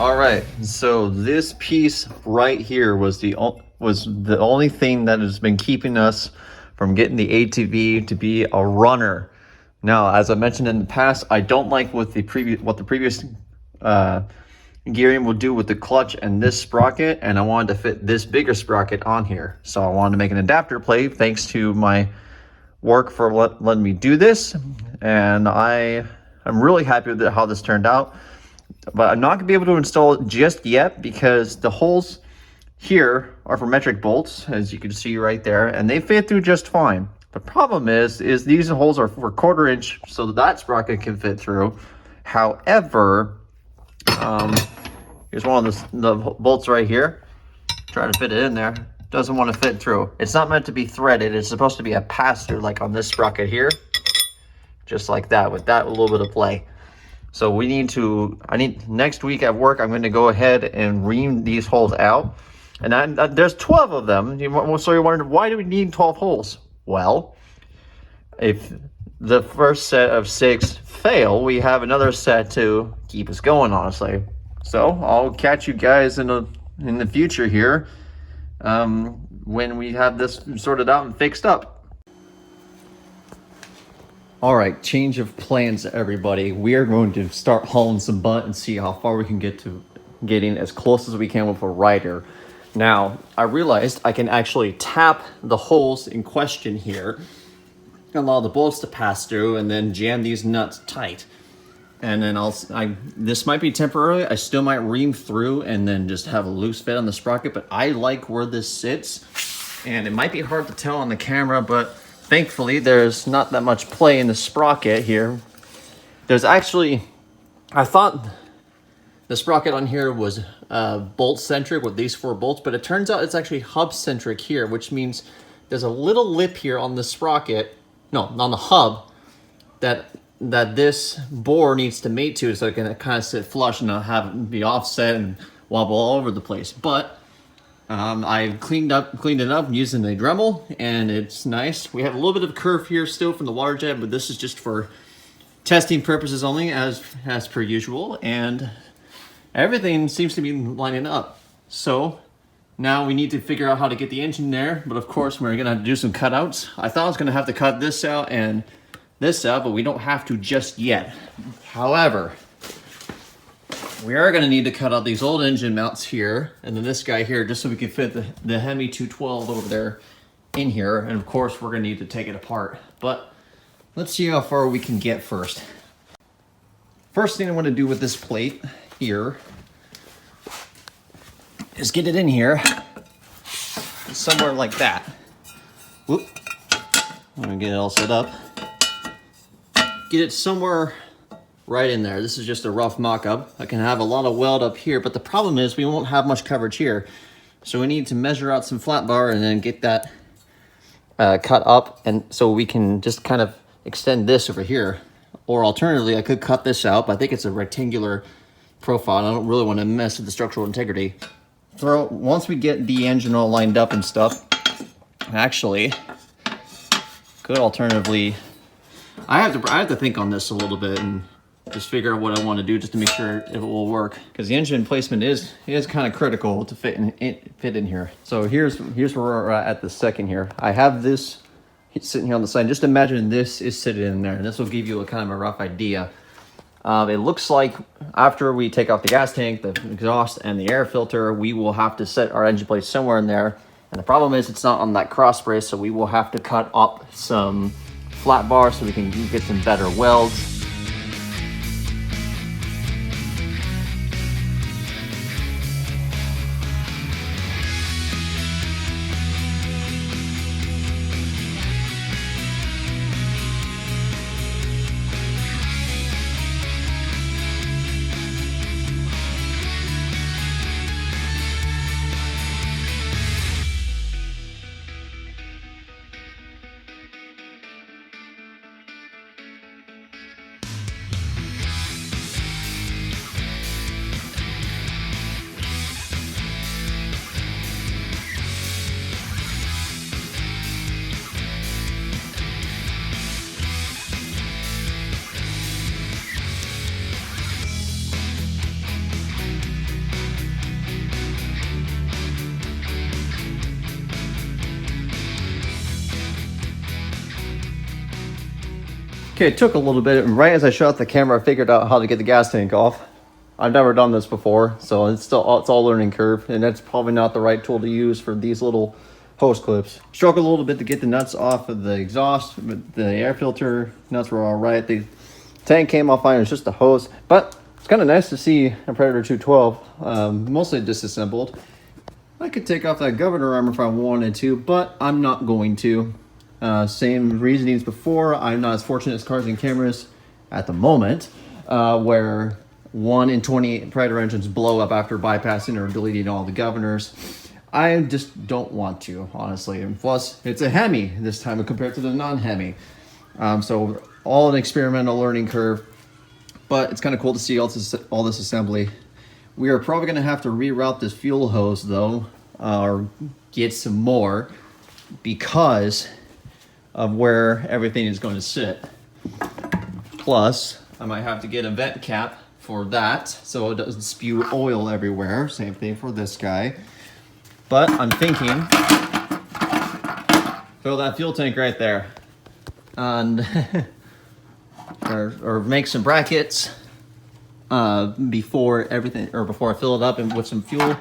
All right, so this piece right here was the only thing that has been keeping us from getting the ATV to be a runner. Now, as I mentioned in the past, I don't like what the previous gearing will do with the clutch and this sprocket, and I wanted to fit this bigger sprocket on here. So I wanted to make an adapter plate thanks to my work for letting me do this, and I'm really happy with how this turned out. But I'm not gonna be able to install it just yet because the holes here are for metric bolts, as you can see right there, and they fit through just fine. The problem is these holes are for 1/4 inch, so that sprocket can fit through. However, here's one of the bolts right here. Try to fit it in there. Doesn't want to fit through. It's not meant to be threaded. It's supposed to be a pass-through, like on this sprocket here, just like that, with that little bit of play. So next week at work, I'm going to go ahead and ream these holes out. And there's 12 of them. So you're wondering, why do we need 12 holes? Well, if the first set of 6 fail, we have another set to keep us going, honestly. So I'll catch you guys in the future here when we have this sorted out and fixed up. All right, change of plans, everybody. We are going to start hauling some butt and see how far we can get to getting as close as we can with a rider. Now, I realized I can actually tap the holes in question here, allow the bolts to pass through, and then jam these nuts tight. And then this might be temporary. I still might ream through and then just have a loose fit on the sprocket, but I like where this sits. And it might be hard to tell on the camera, but thankfully, there's not that much play in the sprocket here. There's actually, I thought the sprocket on here was bolt-centric with these 4 bolts, but it turns out it's actually hub-centric here, which means there's a little lip here on the sprocket, no, on the hub, that this bore needs to mate to so it can kind of sit flush and not have it be offset and wobble all over the place. But I cleaned it up using a Dremel, and it's nice. We have a little bit of curve here still from the water jet, but this is just for testing purposes only, as per usual. And everything seems to be lining up. So now we need to figure out how to get the engine there. But of course, we're gonna have to do some cutouts. I thought I was gonna have to cut this out and this out, but we don't have to just yet. However, we are going to need to cut out these old engine mounts here, and then this guy here, just so we can fit the Hemi 212 over there in here. And of course, we're going to need to take it apart. But let's see how far we can get first. First thing I want to do with this plate here is get it in here somewhere like that. Whoop. I'm going to get it all set up. Get it somewhere right in there. This is just a rough mock-up. I can have a lot of weld up here, but the problem is we won't have much coverage here. So we need to measure out some flat bar and then get that cut up, and so we can just kind of extend this over here. Or alternatively, I could cut this out, but I think it's a rectangular profile, and I don't really want to mess with the structural integrity. Once we get the engine all lined up and stuff, actually, could alternatively, I have to think on this a little bit and just figure out what I want to do just to make sure if it will work, because the engine placement is kind of critical to fit in here. So here's where we're at the second here. I have this sitting here on the side. Just imagine this is sitting in there, and this will give you a kind of a rough idea. It looks like after we take off the gas tank, the exhaust, and the air filter, we will have to set our engine plate somewhere in there. And the problem is it's not on that cross brace, so we will have to cut up some flat bar so we can get some better welds. Okay, it took a little bit, and right as I shut the camera, I figured out how to get the gas tank off. I've never done this before, so it's all learning curve, and that's probably not the right tool to use for these little hose clips. Struggled a little bit to get the nuts off of the exhaust, but the air filter nuts were all right. The tank came off fine, it was just the hose, but it's kind of nice to see a Predator 212 mostly disassembled. I could take off that governor arm if I wanted to, but I'm not going to. Same reasonings before. I'm not as fortunate as cars and cameras at the moment, where 1 in 20 Predator engines blow up after bypassing or deleting all the governors. I just don't want to, honestly. And plus, it's a Hemi this time compared to the non-Hemi. So all an experimental learning curve, but it's kind of cool to see all this assembly. We are probably going to have to reroute this fuel hose though, or get some more, because of where everything is going to sit. Plus, I might have to get a vent cap for that so it doesn't spew oil everywhere. Same thing for this guy. But I'm thinking, fill that fuel tank right there, and or make some brackets before I fill it up and with some fuel.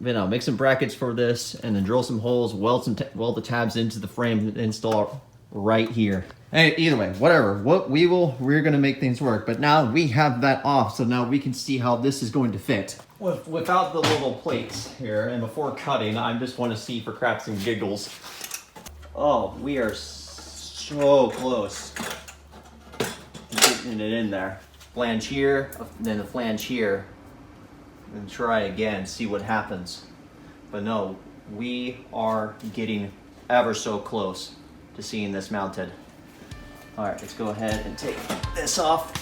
Make some brackets for this, and then drill some holes, weld the tabs into the frame, and install right here. Hey, either way, whatever. We're gonna make things work. But now we have that off, so now we can see how this is going to fit. Without the little plates here, and before cutting, I just want to see for craps and giggles. Oh, we are so close to getting it in there. Flange here, then the flange here. And try again, see what happens. But no, we are getting ever so close to seeing this mounted. All right, let's go ahead and take this off.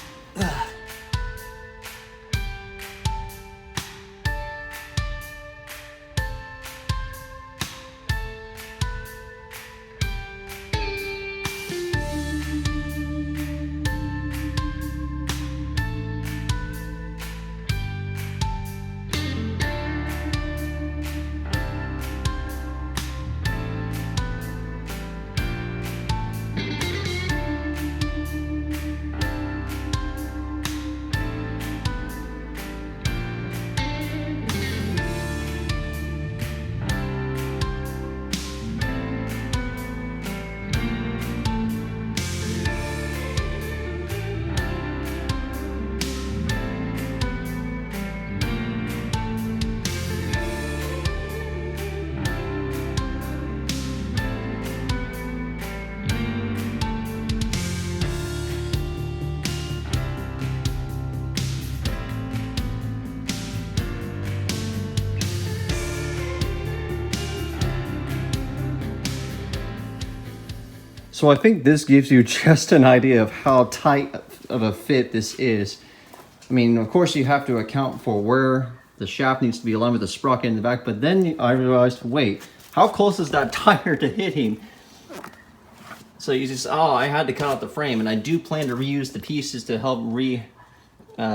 So I think this gives you just an idea of how tight of a fit this is. I mean, of course you have to account for where the shaft needs to be aligned with the sprocket in the back, but then I realized, wait, how close is that tire to hitting? So you just, I had to cut out the frame, and I do plan to reuse the pieces to help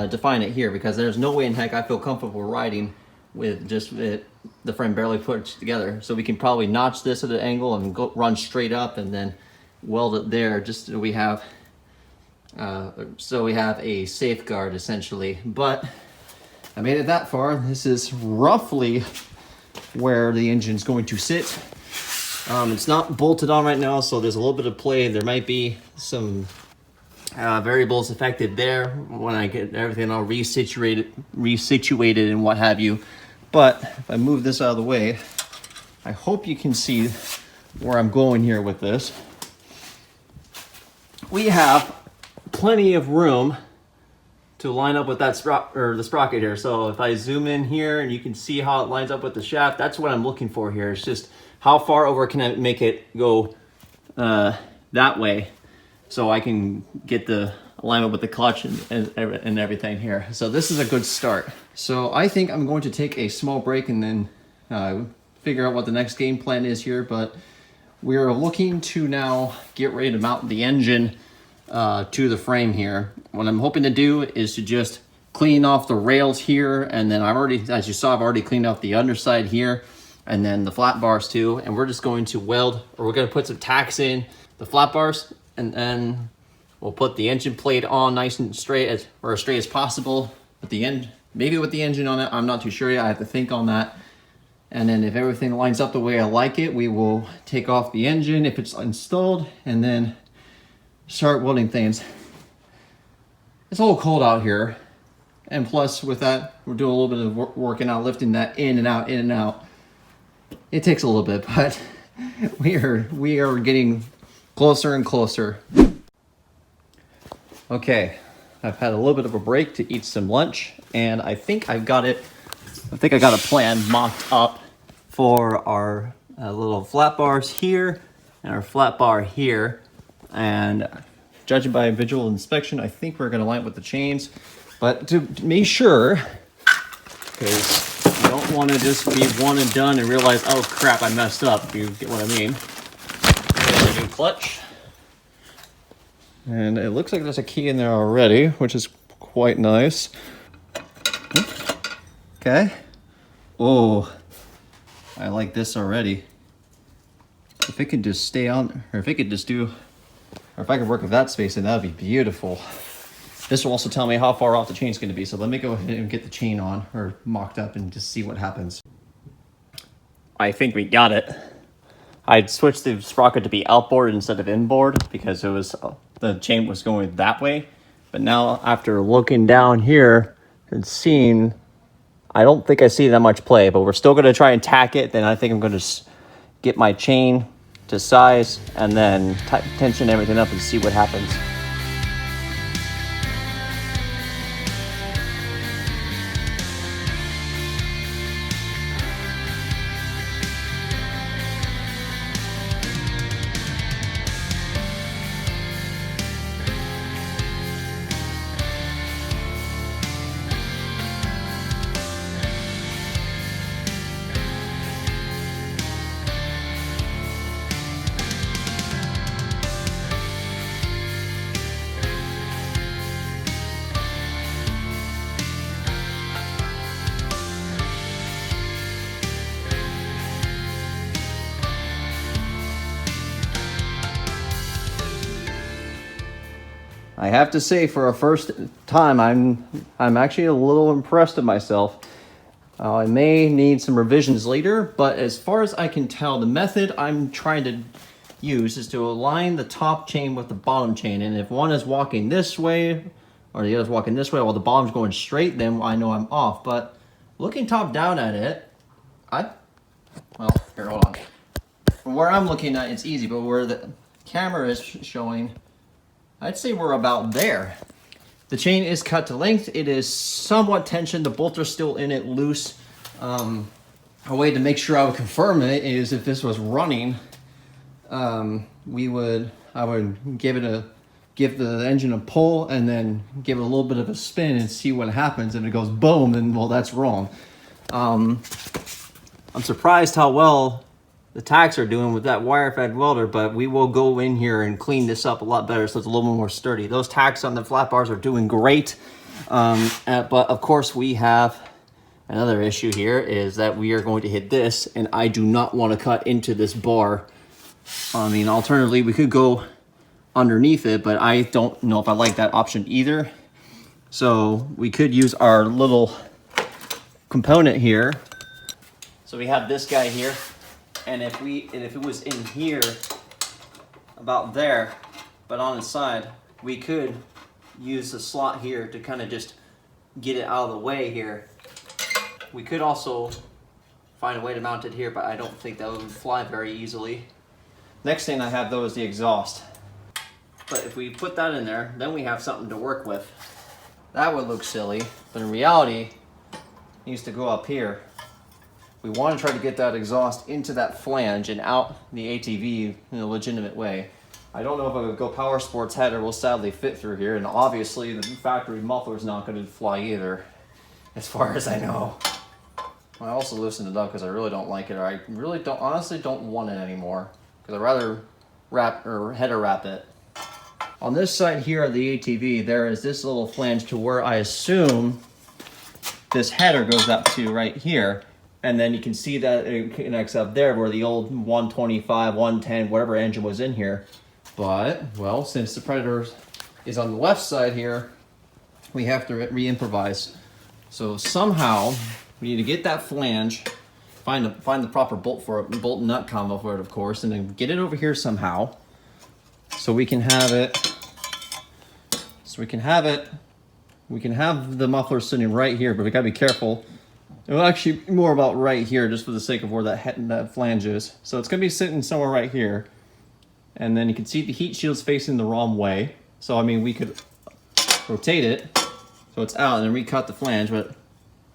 define it here, because there's no way in heck I feel comfortable riding with just the frame barely put together. So we can probably notch this at an angle and run straight up, and then weld it there, just so we have a safeguard essentially. But I made it that far. This is roughly where the engine's going to sit. It's not bolted on right now, so there's a little bit of play. There might be some variables affected there when I get everything all resituated and what have you. But if I move this out of the way, I hope you can see where I'm going here with this. We have plenty of room to line up with that the sprocket here. So if I zoom in here and you can see how it lines up with the shaft, that's what I'm looking for here. It's just how far over can I make it go that way, so I can get the alignment with the clutch and everything here. So this is a good start. So I think I'm going to take a small break and then figure out what the next game plan is here. But we're looking to now get ready to mount the engine to the frame here. What I'm hoping to do is to just clean off the rails here, and then as you saw, I've already cleaned off the underside here, and then the flat bars too. And we're just going to weld, or we're going to put some tacks in the flat bars, and then We'll put the engine plate on nice and straight, as straight as possible. At the end, maybe with the engine on it, I'm not too sure yet. I have to think on that. And then if everything lines up the way I like it, we will take off the engine if it's installed and then start welding things. It's a little cold out here. And plus with that, we're doing a little bit of working out, lifting that in and out, in and out. It takes a little bit, but we are getting closer and closer. Okay, I've had a little bit of a break to eat some lunch, and I think I got a plan mocked up for our little flat bars here and our flat bar here. And judging by visual inspection, I think we're gonna line it with the chains. But to make sure, because you don't want to just be one and done and realize, oh crap, I messed up. You get what I mean? Get a new clutch. And it looks like there's a key in there already, which is quite nice. Okay. Oh, I like this already. If it could just stay on, or if it could just do, or if I could work with that spacing, that would be beautiful. This will also tell me how far off the chain's going to be. So let me go ahead and get the chain on, or mocked up, and just see what happens. I think we got it. I'd switched the sprocket to be outboard instead of inboard because it was the chain was going that way. But now after looking down here and seeing, I don't think I see that much play, but we're still going to try and tack it. Then I think I'm going to get my chain to size and then tension everything up and see what happens. I have to say, for a first time, I'm actually a little impressed with myself. I may need some revisions later, but as far as I can tell, the method I'm trying to use is to align the top chain with the bottom chain. And if one is walking this way, or the other's walking this way, while the bottom's going straight, then I know I'm off. But looking top down at it, well, here, hold on. From where I'm looking at, it's easy, but where the camera is showing, I'd say we're about there. The chain is cut to length. It is somewhat tensioned. The bolts are still in it loose. A way to make sure I would confirm it is if this was running, I would give the engine a pull and then give it a little bit of a spin and see what happens. If it goes boom, then well, that's wrong. I'm surprised how well the tacks are doing with that wire fed welder, but we will go in here and clean this up a lot better so it's a little more sturdy. Those tacks on the flat bars are doing great. But of course we have another issue here, is that we are going to hit this, and I do not want to cut into this bar. I mean, alternatively, we could go underneath it, but I don't know if I like that option either. So we could use our little component here. So we have this guy here. And if it was in here, about there, but on the side, we could use the slot here to kind of just get it out of the way here. We could also find a way to mount it here, but I don't think that would fly very easily. Next thing I have though is the exhaust. But if we put that in there, then we have something to work with. That would look silly, but in reality, it needs to go up here. We want to try to get that exhaust into that flange and out the ATV in a legitimate way. I don't know if a Go Power Sports header will sadly fit through here, and obviously the factory muffler is not going to fly either, as far as I know. I also loosened it up because I really don't like it, or I really honestly don't want it anymore, because I'd rather header wrap it. On this side here of the ATV, there is this little flange to where I assume this header goes up to right here. And then you can see that it connects up there where the old 125, 110, whatever engine was in here. But, well, since the Predator is on the left side here, we have to re-improvise. So somehow we need to get that flange, find the proper bolt for it, bolt and nut combo for it, of course, and then get it over here somehow, so we can have it. We can have the muffler sitting right here, but we gotta be careful. Well, actually, more about right here, just for the sake of where that flange is. So it's gonna be sitting somewhere right here, and then you can see the heat shield's facing the wrong way. So I mean, we could rotate it so it's out and then recut the flange, but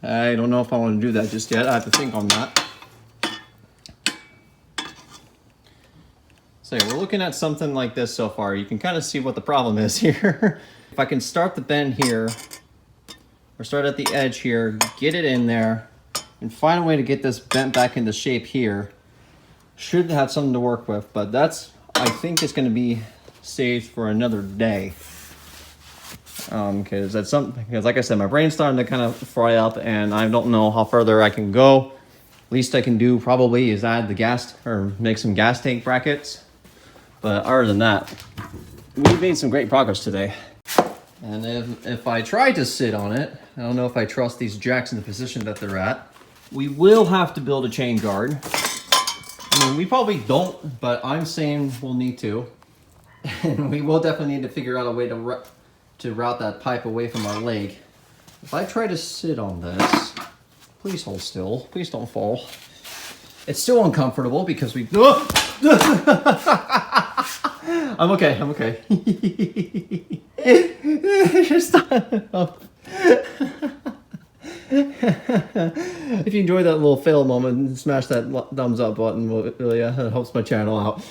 I don't know if I want to do that just yet. I have to think on that. So yeah, we're looking at something like this so far. You can kind of see what the problem is here. If I can start the bend here, or start at the edge here, get it in there, and find a way to get this bent back into shape here, should have something to work with. But that's, I think, it's going to be saved for another day. Because that's something. Because like I said, my brain's starting to kind of fry up, and I don't know how further I can go. Least I can do probably is add the gas, or make some gas tank brackets. But other than that, we've made some great progress today. And if I try to sit on it, I don't know if I trust these jacks in the position that they're at. We will have to build a chain guard. I mean, we probably don't, but I'm saying we'll need to. And we will definitely need to figure out a way to route that pipe away from our leg. If I try to sit on this, please hold still, please don't fall. It's still uncomfortable because we... I'm okay, I'm okay. Stop. If you enjoyed that little fail moment, smash that thumbs up button. Really, that helps my channel out.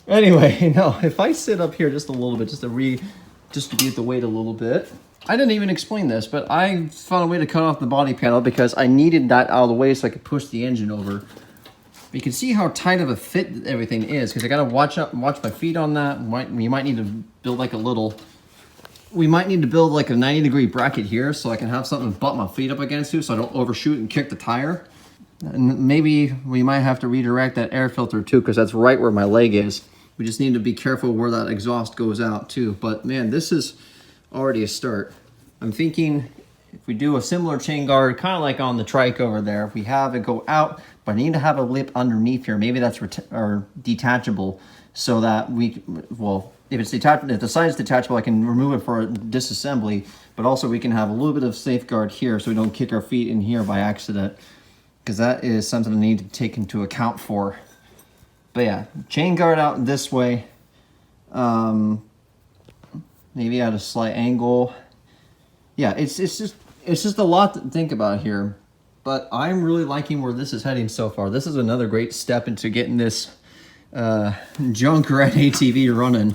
Anyway, no, if I sit up here just a little bit, just to redistribute the weight a little bit. I didn't even explain this, but I found a way to cut off the body panel because I needed that out of the way so I could push the engine over. You can see how tight of a fit everything is, because I gotta watch my feet on that. You might need to build like a little... We might need to build like a 90-degree bracket here so I can have something to butt my feet up against too, so I don't overshoot and kick the tire. And maybe we might have to redirect that air filter too, because that's right where my leg is. We just need to be careful where that exhaust goes out too. But man, this is already a start. I'm thinking if we do a similar chain guard, kind of like on the trike over there, if we have it go out, but I need to have a lip underneath here. Maybe that's detachable, so that we, well, if it's detachable, if the side's detachable, I can remove it for disassembly, but also we can have a little bit of safeguard here so we don't kick our feet in here by accident, because that is something I need to take into account for. But yeah, chain guard out this way, maybe at a slight angle. Yeah, it's just a lot to think about here, but I'm really liking where this is heading so far. This is another great step into getting this junk red ATV running.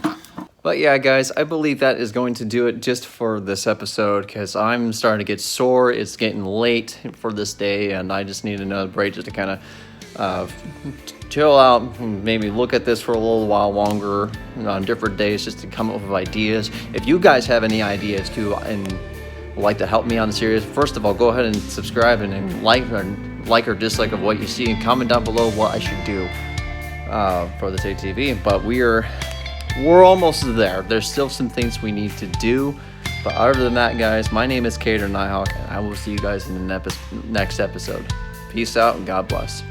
But yeah, guys, I believe that is going to do it just for this episode, because I'm starting to get sore. It's getting late for this day, and I just need another break just to kind of chill out, maybe look at this for a little while longer on different days, just to come up with ideas. If you guys have any ideas too and would like to help me on the series, first of all, go ahead and subscribe and like or dislike of what you see, and comment down below what I should do for this ATV. But we're almost there. There's still some things we need to do, but other than that, guys, my name is Cater Nighthawk, and I will see you guys in the next episode. Peace out and God bless.